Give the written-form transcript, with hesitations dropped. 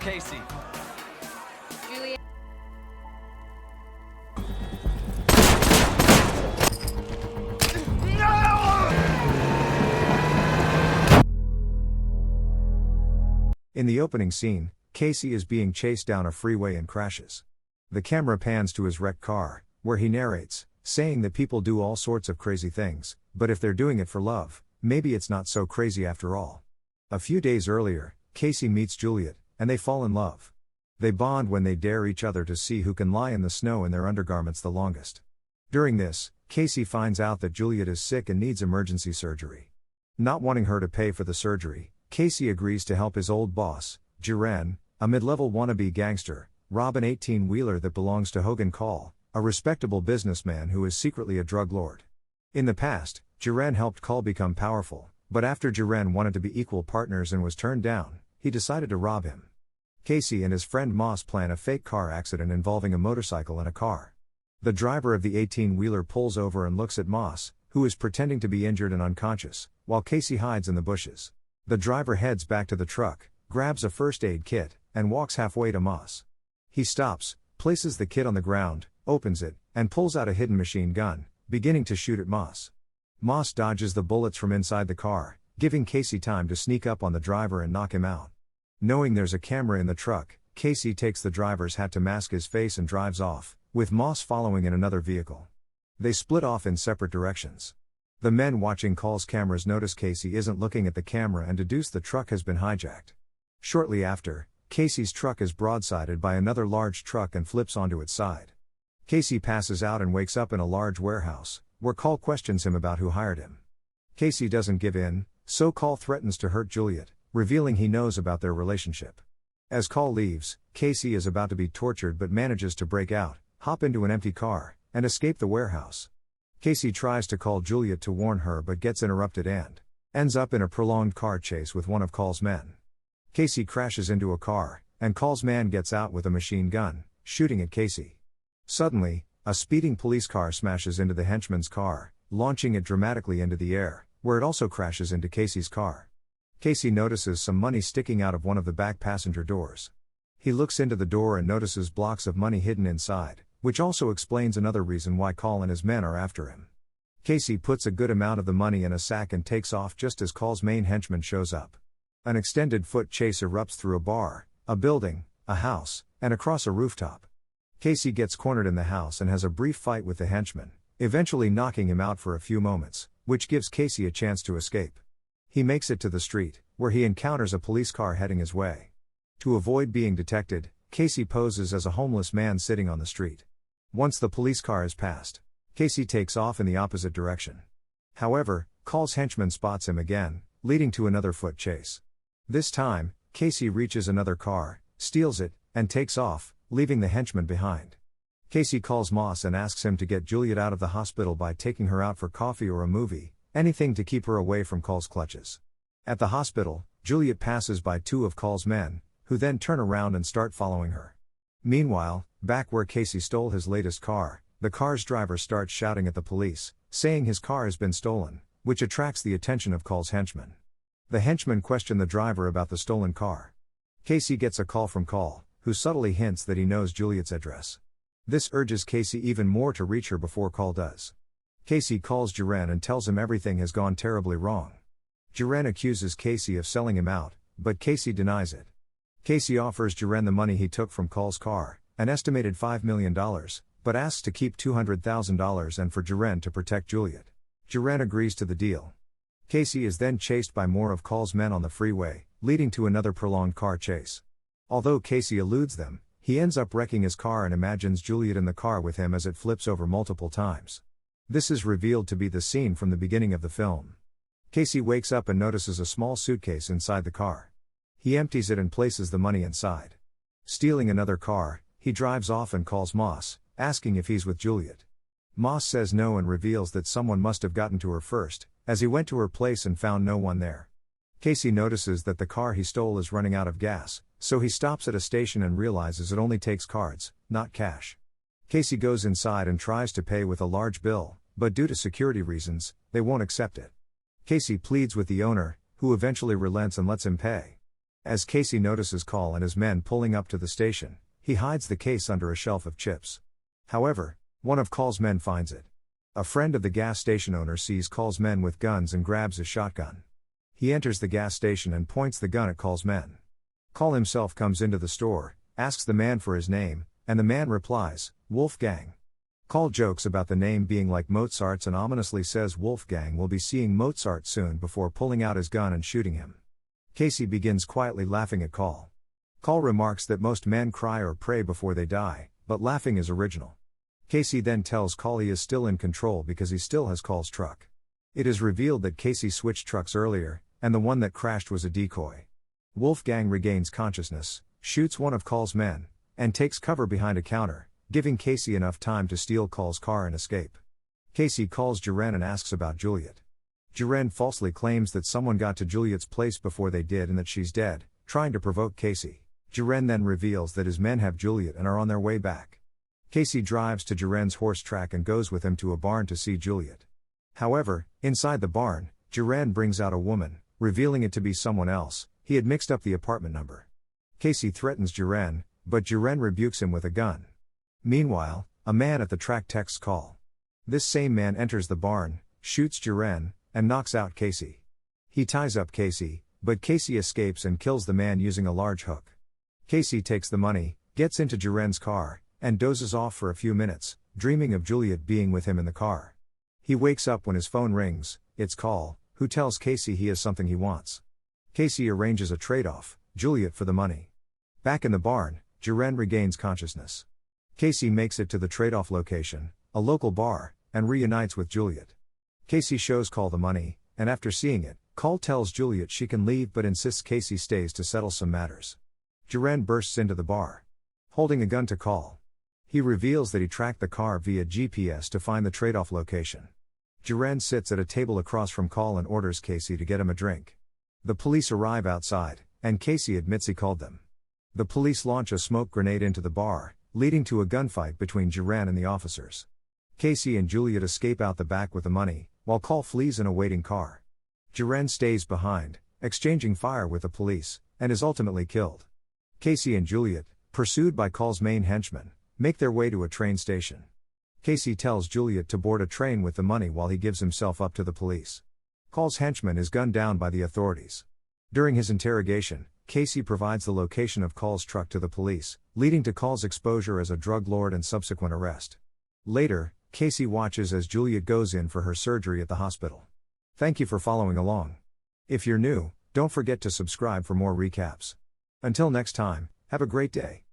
Casey. Julia. In the opening scene, Casey is being chased down a freeway and crashes. The camera pans to his wrecked car, where he narrates, saying that people do all sorts of crazy things, but if they're doing it for love, maybe it's not so crazy after all. A few days earlier, Casey meets Juliet, and they fall in love. They bond when they dare each other to see who can lie in the snow in their undergarments the longest. During this, Casey finds out that Juliet is sick and needs emergency surgery. Not wanting her to pay for the surgery, Casey agrees to help his old boss, Jiren, a mid-level wannabe gangster, rob an 18-wheeler that belongs to Hogan Call, a respectable businessman who is secretly a drug lord. In the past, Jiren helped Call become powerful, but after Jiren wanted to be equal partners and was turned down, he decided to rob him. Casey and his friend Moss plan a fake car accident involving a motorcycle and a car. The driver of the 18-wheeler pulls over and looks at Moss, who is pretending to be injured and unconscious, while Casey hides in the bushes. The driver heads back to the truck, grabs a first aid kit, and walks halfway to Moss. He stops, places the kit on the ground, opens it, and pulls out a hidden machine gun, beginning to shoot at Moss. Moss dodges the bullets from inside the car, giving Casey time to sneak up on the driver and knock him out. Knowing there's a camera in the truck, Casey takes the driver's hat to mask his face and drives off, with Moss following in another vehicle. They split off in separate directions. The men watching Call's cameras notice Casey isn't looking at the camera and deduce the truck has been hijacked. Shortly after, Casey's truck is broadsided by another large truck and flips onto its side. Casey passes out and wakes up in a large warehouse, where Call questions him about who hired him. Casey doesn't give in, so Call threatens to hurt Juliet, revealing he knows about their relationship. As Call leaves, Casey is about to be tortured but manages to break out, hop into an empty car, and escape the warehouse. Casey tries to call Juliet to warn her but gets interrupted and ends up in a prolonged car chase with one of Call's men. Casey crashes into a car, and Call's man gets out with a machine gun, shooting at Casey. Suddenly, a speeding police car smashes into the henchman's car, launching it dramatically into the air, where it also crashes into Casey's car. Casey notices some money sticking out of one of the back passenger doors. He looks into the door and notices blocks of money hidden inside, which also explains another reason why Call and his men are after him. Casey puts a good amount of the money in a sack and takes off just as Call's main henchman shows up. An extended foot chase erupts through a bar, a building, a house, and across a rooftop. Casey gets cornered in the house and has a brief fight with the henchman, eventually knocking him out for a few moments, which gives Casey a chance to escape. He makes it to the street, where he encounters a police car heading his way. To avoid being detected, Casey poses as a homeless man sitting on the street. Once the police car has passed, Casey takes off in the opposite direction. However, Call's henchman spots him again, leading to another foot chase. This time, Casey reaches another car, steals it, and takes off, leaving the henchman behind. Casey calls Moss and asks him to get Juliet out of the hospital by taking her out for coffee or a movie, anything to keep her away from Call's clutches. At the hospital, Juliet passes by two of Call's men, who then turn around and start following her. Meanwhile, back where Casey stole his latest car, the car's driver starts shouting at the police, saying his car has been stolen, which attracts the attention of Call's henchmen. The henchmen question the driver about the stolen car. Casey gets a call from Call, who subtly hints that he knows Juliet's address. This urges Casey even more to reach her before Call does. Casey calls Jiren and tells him everything has gone terribly wrong. Jiren accuses Casey of selling him out, but Casey denies it. Casey offers Jiren the money he took from Call's car, an estimated $5 million, but asks to keep $200,000 and for Jiren to protect Juliet. Jiren agrees to the deal. Casey is then chased by more of Call's men on the freeway, leading to another prolonged car chase. Although Casey eludes them, he ends up wrecking his car and imagines Juliet in the car with him as it flips over multiple times. This is revealed to be the scene from the beginning of the film. Casey wakes up and notices a small suitcase inside the car. He empties it and places the money inside. Stealing another car, he drives off and calls Moss, asking if he's with Juliet. Moss says no and reveals that someone must have gotten to her first, as he went to her place and found no one there. Casey notices that the car he stole is running out of gas, so he stops at a station and realizes it only takes cards, not cash. Casey goes inside and tries to pay with a large bill, but due to security reasons, they won't accept it. Casey pleads with the owner, who eventually relents and lets him pay. As Casey notices Call and his men pulling up to the station, he hides the case under a shelf of chips. However, one of Call's men finds it. A friend of the gas station owner sees Call's men with guns and grabs his shotgun. He enters the gas station and points the gun at Call's men. Call himself comes into the store, asks the man for his name, and the man replies, Wolfgang. Call jokes about the name being like Mozart's and ominously says Wolfgang will be seeing Mozart soon before pulling out his gun and shooting him. Casey begins quietly laughing at Call. Call remarks that most men cry or pray before they die, but laughing is original. Casey then tells Call he is still in control because he still has Call's truck. It is revealed that Casey switched trucks earlier, and the one that crashed was a decoy. Wolfgang regains consciousness, shoots one of Call's men, and takes cover behind a counter, giving Casey enough time to steal Call's car and escape. Casey calls Jiren and asks about Juliet. Jiren falsely claims that someone got to Juliet's place before they did and that she's dead, trying to provoke Casey. Jiren then reveals that his men have Juliet and are on their way back. Casey drives to Jiren's horse track and goes with him to a barn to see Juliet. However, inside the barn, Jiren brings out a woman, revealing it to be someone else. He had mixed up the apartment number. Casey threatens Jiren, but Jiren rebukes him with a gun. Meanwhile, a man at the track texts Call. This same man enters the barn, shoots Jiren, and knocks out Casey. He ties up Casey, but Casey escapes and kills the man using a large hook. Casey takes the money, gets into Jiren's car, and dozes off for a few minutes, dreaming of Juliet being with him in the car. He wakes up when his phone rings. It's Call, who tells Casey he has something he wants. Casey arranges a trade-off, Juliet for the money. Back in the barn, Jiren regains consciousness. Casey makes it to the trade-off location, a local bar, and reunites with Juliet. Casey shows Call the money, and after seeing it, Call tells Juliet she can leave but insists Casey stays to settle some matters. Jiren bursts into the bar, holding a gun to Call. He reveals that he tracked the car via GPS to find the trade-off location. Jiren sits at a table across from Call and orders Casey to get him a drink. The police arrive outside, and Casey admits he called them. The police launch a smoke grenade into the bar, leading to a gunfight between Jiren and the officers. Casey and Juliet escape out the back with the money, while Call flees in a waiting car. Jiren stays behind, exchanging fire with the police, and is ultimately killed. Casey and Juliet, pursued by Call's main henchmen, make their way to a train station. Casey tells Juliet to board a train with the money while he gives himself up to the police. Call's henchman is gunned down by the authorities. During his interrogation, Casey provides the location of Call's truck to the police, leading to Call's exposure as a drug lord and subsequent arrest. Later, Casey watches as Juliet goes in for her surgery at the hospital. Thank you for following along. If you're new, don't forget to subscribe for more recaps. Until next time, have a great day.